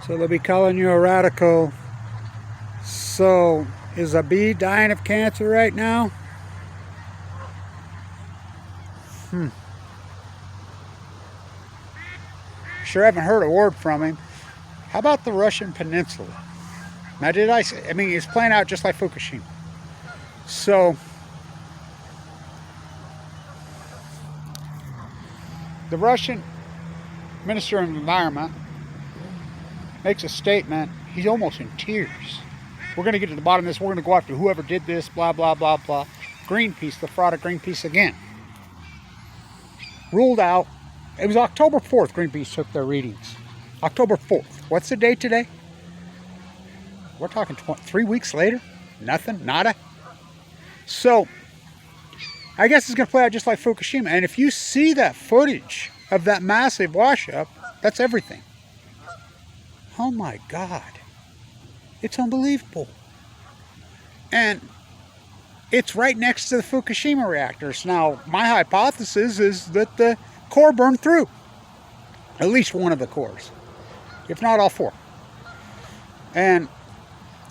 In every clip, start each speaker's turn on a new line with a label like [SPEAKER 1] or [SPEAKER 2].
[SPEAKER 1] So they'll be calling you a radical. So, is a bee dying of cancer right now? Sure haven't heard a word from him. How about the Russian peninsula? Now did I say, I mean, it's playing out just like Fukushima. So, the Russian Minister of Environment makes a statement. He's almost in tears. We're going to get to the bottom of this. We're going to go after whoever did this, blah, blah, blah, blah. Greenpeace, the fraud of Greenpeace again. Ruled out. It was October 4th, Greenpeace took their readings. October 4th. What's the date today? We're talking 3 weeks later? Nothing? Nada? So, I guess it's going to play out just like Fukushima. And if you see that footage of that massive wash-up, that's everything. Oh my God. It's unbelievable. And it's right next to the Fukushima reactors. Now, my hypothesis is that the core burned through. At least one of the cores. If not all four. And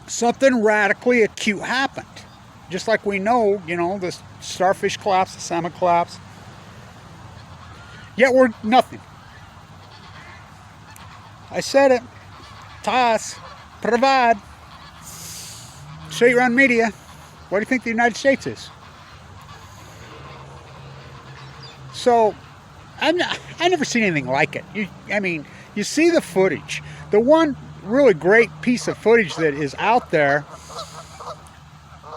[SPEAKER 1] something radically acute happened. Just like we know, the starfish collapse, the salmon collapse. Yet we're nothing. I said it. TAS, provide. State-run media. What do you think the United States is? So, I never seen anything like it. You see the footage. The one really great piece of footage that is out there,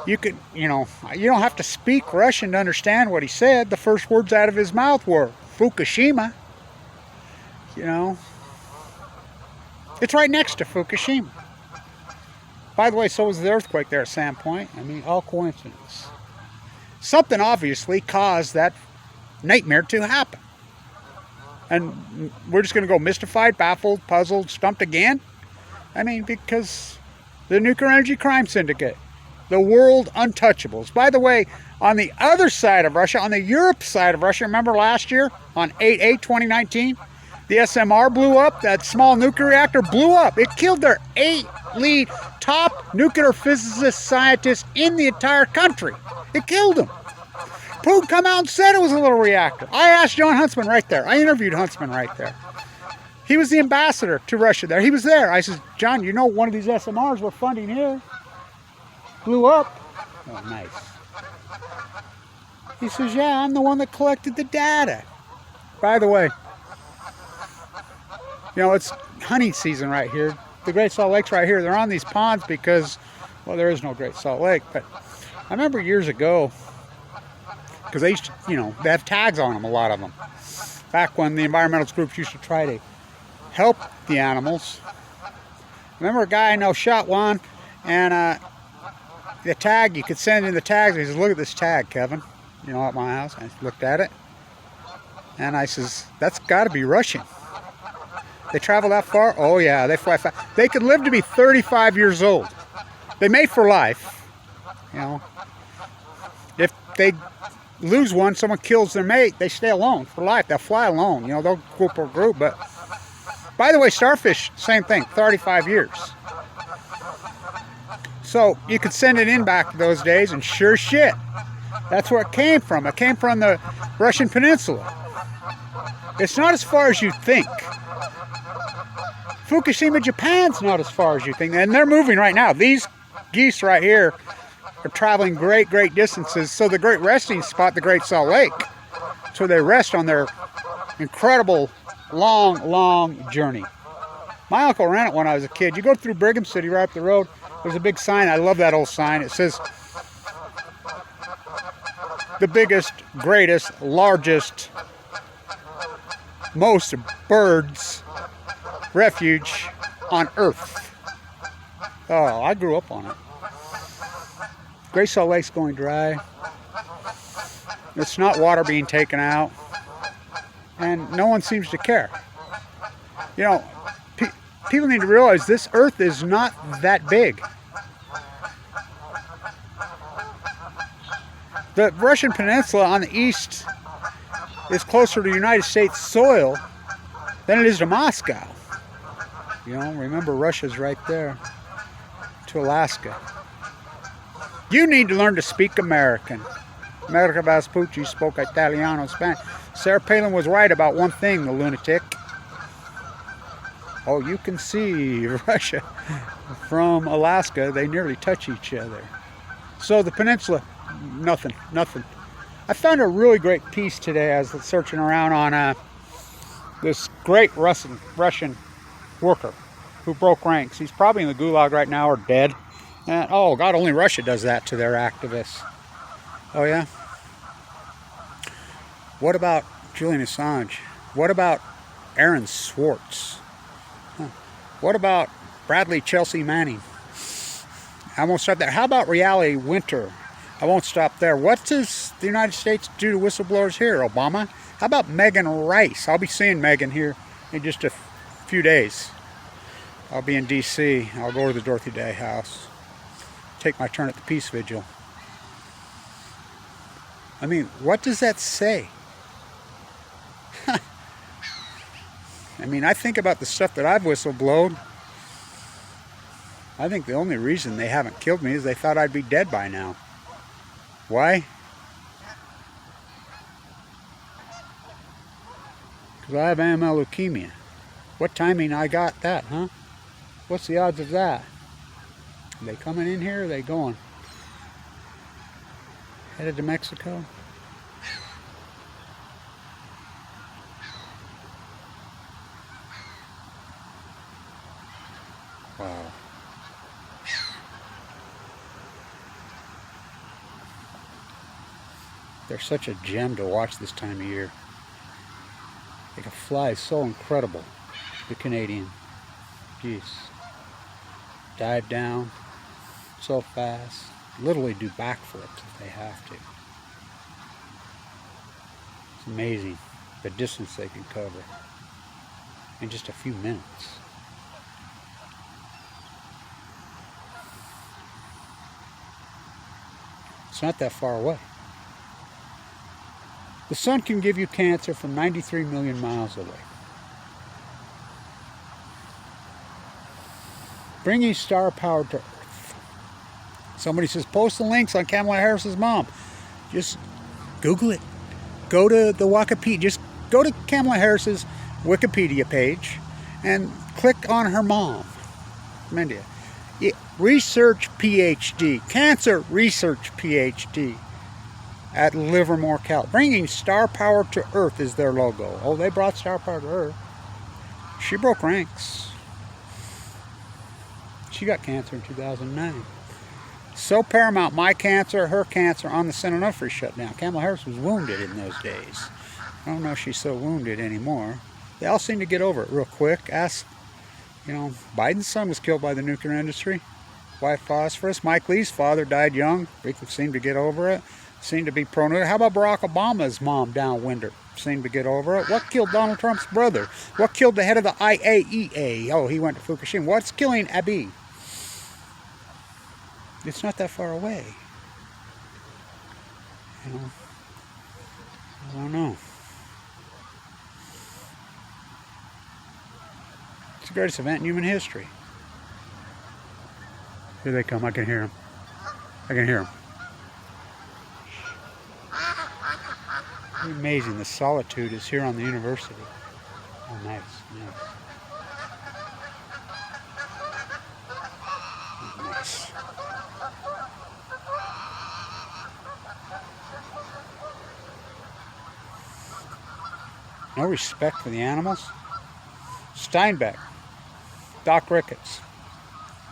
[SPEAKER 1] you don't have to speak Russian to understand what he said. The first words out of his mouth were Fukushima. It's right next to Fukushima. By the way, so was the earthquake there at Sandpoint. All coincidence. Something obviously caused that nightmare to happen. And we're just going to go mystified, baffled, puzzled, stumped again? Because the Nuclear Energy Crime Syndicate, the world untouchables. By the way, on the other side of Russia, on the Europe side of Russia, remember last year, on 8/8/2019, the SMR blew up, that small nuclear reactor blew up. It killed their 8 lead top nuclear physicist scientists in the entire country. It killed them. Putin come out and said it was a little reactor. I asked John Huntsman right there. I interviewed Huntsman right there. He was the ambassador to Russia there. He was there. I said, John, one of these SMRs we're funding here blew up. Oh, nice. He says, yeah, I'm the one that collected the data. By the way, it's hunting season right here. The Great Salt Lake's right here. They're on these ponds because, well, there is no Great Salt Lake. But I remember years ago, because they used to, they have tags on them, a lot of them. Back when the environmentalist groups used to try to help the animals. I remember a guy I know shot one, and the tag, you could send in the tags. He says, look at this tag, Kevin, at my house. I looked at it, and I says, that's got to be Russian. They travel that far? Oh yeah, they fly fast. They could live to be 35 years old. They mate for life. If they lose one, someone kills their mate, they stay alone for life. They'll fly alone. They'll go per group. But by the way, starfish, same thing, 35 years. So you could send it in back to those days, and sure shit, that's where it came from. It came from the Russian peninsula. It's not as far as you think. Fukushima, Japan's not as far as you think. And they're moving right now. These geese right here are traveling great, great distances. So the great resting spot, the Great Salt Lake, so they rest on their incredible, long, long journey. My uncle ran it when I was a kid. You go through Brigham City right up the road, there's a big sign. I love that old sign. It says, the biggest, greatest, largest, most birds refuge on Earth. Oh, I grew up on it. Great Salt Lake's going dry. It's not water being taken out. And no one seems to care. People need to realize this Earth is not that big. The Russian peninsula on the east is closer to United States soil than it is to Moscow. You know, remember Russia's right there to Alaska. You need to learn to speak American. America Vespucci spoke Italiano, Spanish. Sarah Palin was right about one thing, the lunatic. Oh, you can see Russia from Alaska. They nearly touch each other. So the peninsula, nothing. I found a really great piece today. I was searching around on this great Russian worker who broke ranks. He's probably in the gulag right now or dead. And, oh, God, only Russia does that to their activists. Oh, yeah? What about Julian Assange? What about Aaron Swartz? Huh. What about Bradley Chelsea Manning? I won't stop there. How about Reality Winter? I won't stop there. What does the United States do to whistleblowers here, Obama? How about Megan Rice? I'll be seeing Megan here in just a few days. I'll be in D.C. I'll go to the Dorothy Day house. Take my turn at the Peace Vigil. I mean, what does that say? I mean, I think about the stuff that I've whistleblowed. I think the only reason they haven't killed me is they thought I'd be dead by now. Why? Because I have AML leukemia. What timing I got that, huh? What's the odds of that? Are they coming in here or are they going? Headed to Mexico? Wow. They're such a gem to watch this time of year. They can fly so incredible, the Canadian. Jeez. Dive down so fast. Literally do backflips if they have to. It's amazing the distance they can cover in just a few minutes. It's not that far away. The sun can give you cancer from 93 million miles away. Bringing star power to Earth. Somebody says, post the links on Kamala Harris's mom. Just Google it. Go to the Wikipedia. Just go to Kamala Harris's Wikipedia page and click on her mom. Mendia. Research PhD. Cancer research PhD. At Livermore, Cal. Bringing star power to Earth is their logo. Oh, they brought star power to Earth. She broke ranks. She got cancer in 2009. So paramount, my cancer, her cancer, on the Senate Onofre shutdown. Kamala Harris was wounded in those days. I don't know if she's so wounded anymore. They all seem to get over it real quick. Ask, Biden's son was killed by the nuclear industry. White phosphorus. Mike Lee's father died young. People seem to get over it. Seem to be pro-nuclear. How about Barack Obama's mom downwinder? Seemed to get over it. What killed Donald Trump's brother? What killed the head of the IAEA? Oh, he went to Fukushima. What's killing Abbey? It's not that far away. I don't know. It's the greatest event in human history. Here they come. I can hear them. I can hear them. Amazing. The solitude is here on the university. Oh, nice. Nice. No respect for the animals. Steinbeck. Doc Ricketts.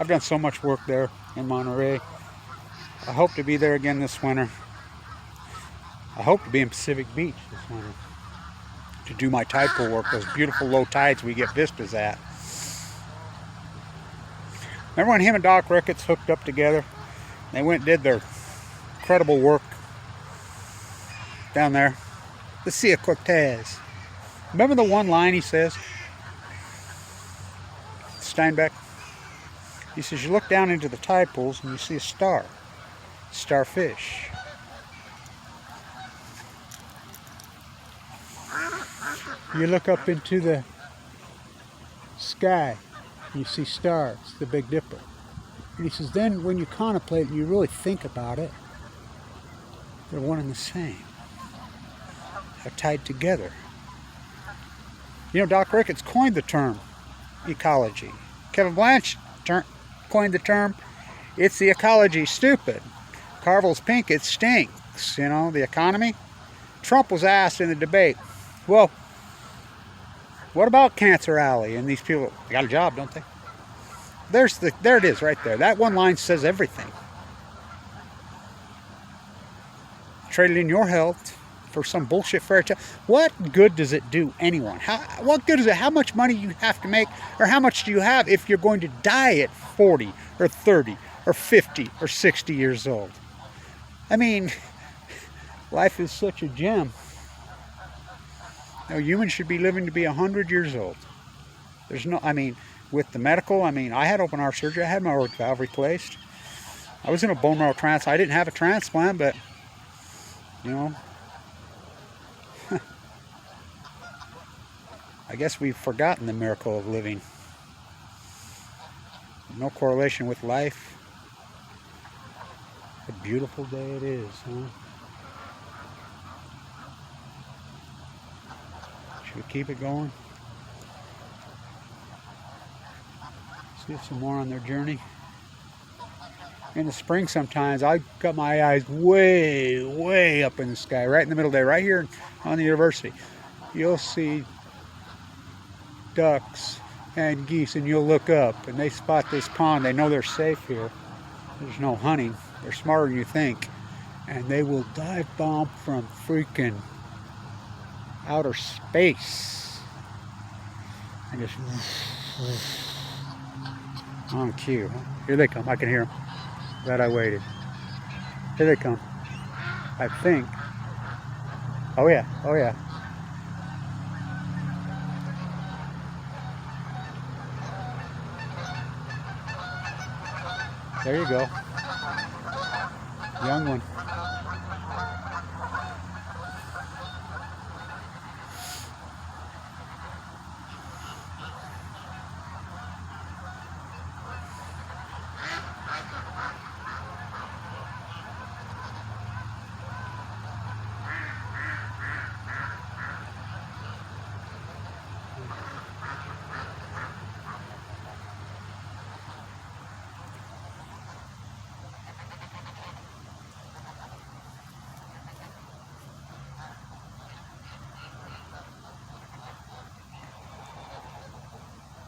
[SPEAKER 1] I've done so much work there in Monterey. I hope to be there again this winter. I hope to be in Pacific Beach this winter to do my tide pool work, those beautiful low tides we get vistas at. Remember when him and Doc Ricketts hooked up together? They went and did their incredible work down there. The Sea of Cortez. Remember the one line he says? Steinbeck? He says, you look down into the tide pools and you see a star. Starfish. You look up into the sky and you see stars, the Big Dipper. And he says, then when you contemplate and you really think about it, they're one and the same. They're tied together. You know, Doc Ricketts coined the term ecology. Kevin Blanch coined the term, it's the ecology, stupid. Carvel's pink, it stinks. You know, the economy. Trump was asked in the debate, well, what about Cancer Alley? And these people, they got a job, don't they? There it is right there. That one line says everything. Traded in your health for some bullshit fairy tale. What good does it do anyone? What good is it? How much money you have to make, or how much do you have if you're going to die at 40 or 30 or 50 or 60 years old? I mean, life is such a gem. Now, humans should be living to be 100 years old. There's no, I mean, with the medical, I mean, I had open heart surgery. I had my aortic valve replaced. I was in a bone marrow transplant. I didn't have a transplant, but, you know, I guess we've forgotten the miracle of living. No correlation with life. What a beautiful day it is, huh? Should we keep it going? See some more on their journey. In the spring sometimes, I got my eyes way, way up in the sky, right in the middle there, right here on the university. You'll see ducks and geese, and you'll look up and they spot this pond. They know they're safe here. There's no hunting. They're smarter than you think. And they will dive bomb from freaking outer space. And just on cue. Here they come. I can hear them. Glad I waited. Here they come. I think. Oh yeah. Oh yeah. There you go. Young one.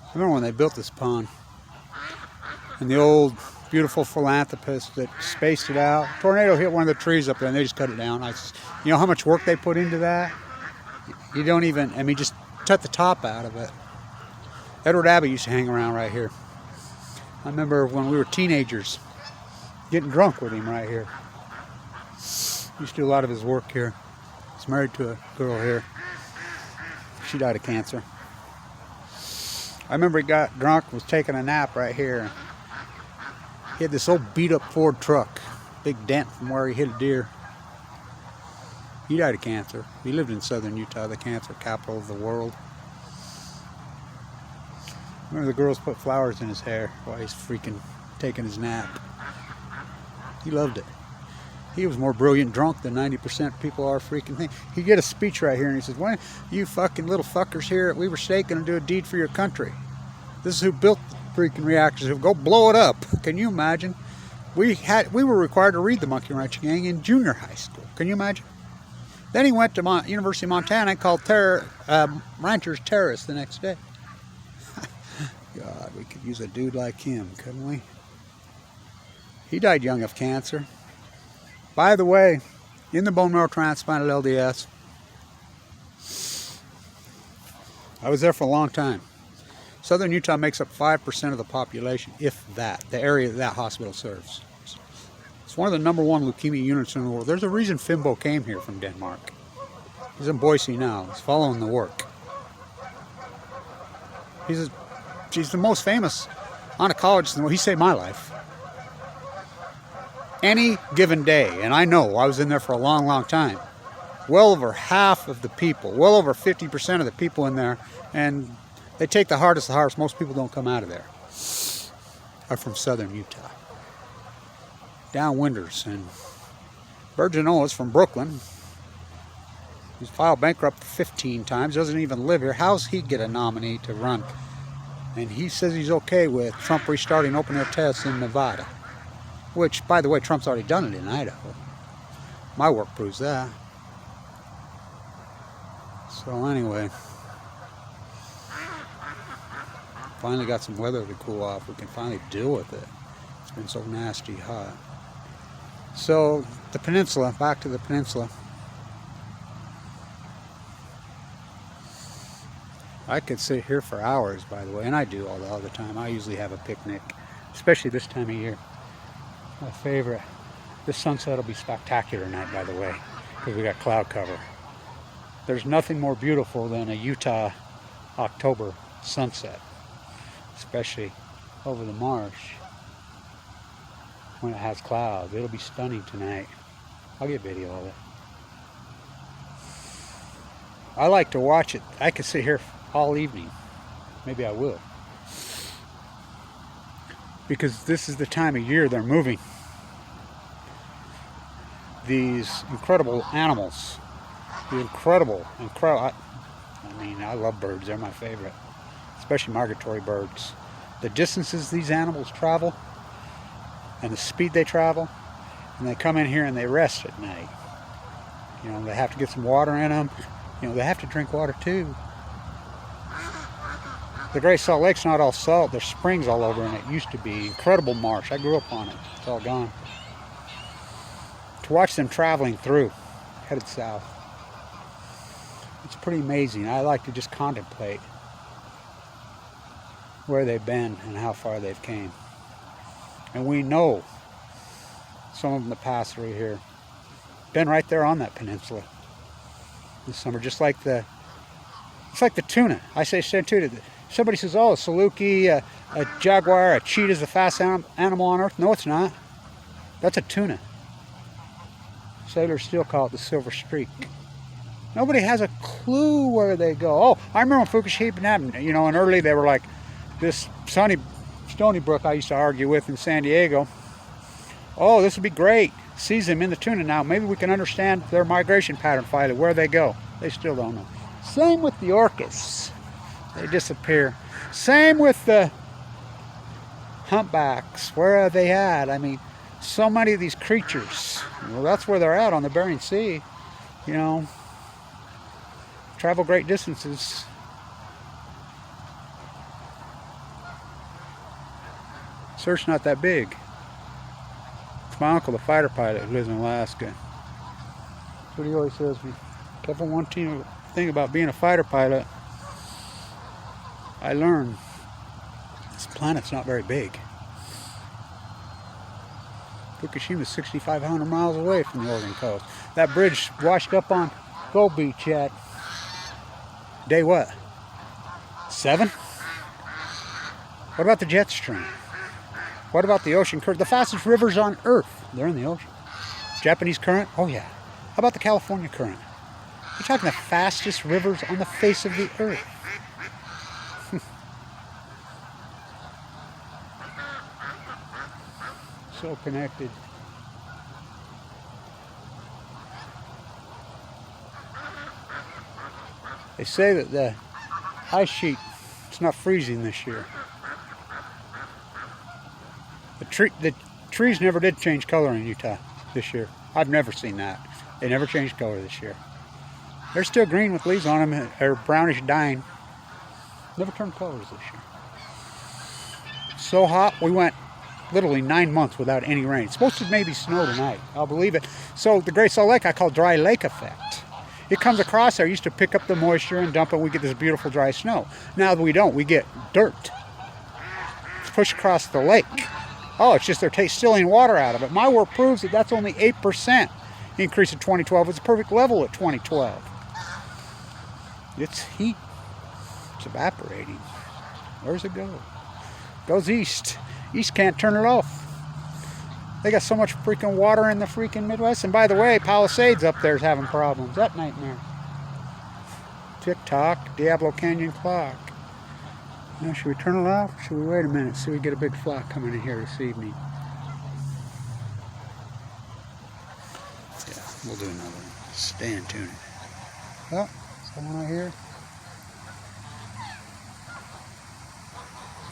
[SPEAKER 1] I remember when they built this pond, and the old beautiful philanthropist that spaced it out. Tornado hit one of the trees up there and they just cut it down. You know how much work they put into that? You don't even, I mean, just cut the top out of it. Edward Abbey used to hang around right here. I remember when we were teenagers, getting drunk with him right here. Used to do a lot of his work here. He's married to a girl here. She died of cancer. I remember he got drunk, was taking a nap right here. He had this old beat up Ford truck, big dent from where he hit a deer. He died of cancer. He lived in southern Utah, the cancer capital of the world. I remember the girls put flowers in his hair while he's freaking taking his nap. He loved it. He was more brilliant drunk than 90% of people are freaking thing. He get a speech right here and he says, "Why you fucking little fuckers here at Weaver State gonna do a deed for your country? This is who built the freaking reactors. Go blow it up." Can you imagine? We were required to read the Monkey Wrench Gang in junior high school. Can you imagine? Then he went to University of Montana and called ranchers terrorists the next day. God, we could use a dude like him, couldn't we? He died young of cancer. By the way, in the bone marrow transplanted LDS, I was there for a long time. Southern Utah makes up 5% of the population, if that, the area that hospital serves. It's one of the number 1 leukemia units in the world. There's a reason Fimbo came here from Denmark. He's in Boise now. He's following the work. He's the most famous oncologist in the world. He saved my life. Any given day, and I know I was in there for a long, long time, well over half of the people, well over 50% of the people in there, and They take the hardest of the hardest. Most people don't come out of there. Are from southern Utah. Downwinders. And Burgeono's from Brooklyn. He's filed bankrupt 15 times. Doesn't even live here. How's he get a nominee to run? And he says he's okay with Trump restarting open air tests in Nevada. Which, by the way, Trump's already done it in Idaho. My work proves that. So anyway, finally got some weather to cool off. We can finally deal with it. It's been so nasty hot. So the peninsula, back to the peninsula. I could sit here for hours, by the way, and I do all the time. I usually have a picnic, especially this time of year. My favorite. This sunset will be spectacular tonight, by the way, because we got cloud cover. There's nothing more beautiful than a Utah October sunset, especially over the marsh when it has clouds. It'll be stunning tonight. I'll get video of it. I like to watch it. I could sit here all evening. Maybe I will. Because this is the time of year they're moving. These incredible animals. The incredible. I mean, I love birds. They're my favorite. Especially migratory birds. The distances these animals travel and the speed they travel, and they come in here and they rest at night. You know, they have to get some water in them. You know, they have to drink water too. The Great Salt Lake's not all salt. There's springs all over, and it used to be incredible marsh. I grew up on it. It's all gone. To watch them traveling through, headed south, it's pretty amazing. I like to just contemplate where they've been and how far they've came. And we know some of them that pass through here. Been right there on that peninsula this summer, just like it's like the tuna. I say tuna. Somebody says, oh, a saluki, a jaguar, a cheetah is the fastest animal on earth. No, it's not. That's a tuna. Sailors still call it the silver streak. Nobody has a clue where they go. Oh, I remember when Fukushima happened, you know, and early they were like, this Stony Brook I used to argue with in San Diego. Oh, this would be great. Sees them in the tuna now. Maybe we can understand their migration pattern finally, where they go. They still don't know. Same with the orcas. They disappear. Same with the humpbacks. Where are they at? I mean, so many of these creatures. Well, that's where they're at on the Bering Sea. You know, travel great distances. Surf's not that big. It's my uncle, the fighter pilot, who lives in Alaska. That's what he always says. Careful one thing about being a fighter pilot. I learned this planet's not very big. Fukushima is 6,500 miles away from the Oregon coast. That bridge washed up on Gold Beach at day what? 7? What about the jet stream? What about the ocean current? The fastest rivers on Earth, they're in the ocean. Japanese current? Oh yeah. How about the California current? You're talking the fastest rivers on the face of the Earth. So connected. They say that the ice sheet is not freezing this year. The trees never did change color in Utah this year. I've never seen that. They never changed color this year. They're still green with leaves on them, or brownish dying. Never turned colors this year. So hot, we went literally 9 months without any rain. It's supposed to maybe snow tonight. I'll believe it. So the Great Salt Lake I call dry lake effect. It comes across there. I used to pick up the moisture and dump it. We get this beautiful dry snow. Now we don't. We get dirt. It's pushed across the lake. Oh, it's just they're stealing water out of it. My work proves that that's only 8% increase in 2012. It's a perfect level at 2012. It's heat. It's evaporating. Where's it go? It goes east. East can't turn it off. They got so much freaking water in the freaking Midwest. And by the way, Palisades up there is having problems. That nightmare. Tick-tock, Diablo Canyon clock. Now, should we turn it off? Should we wait a minute? See if we get a big flock coming in here this evening. Yeah, we'll do another one. Stay in tune. Oh, someone out here.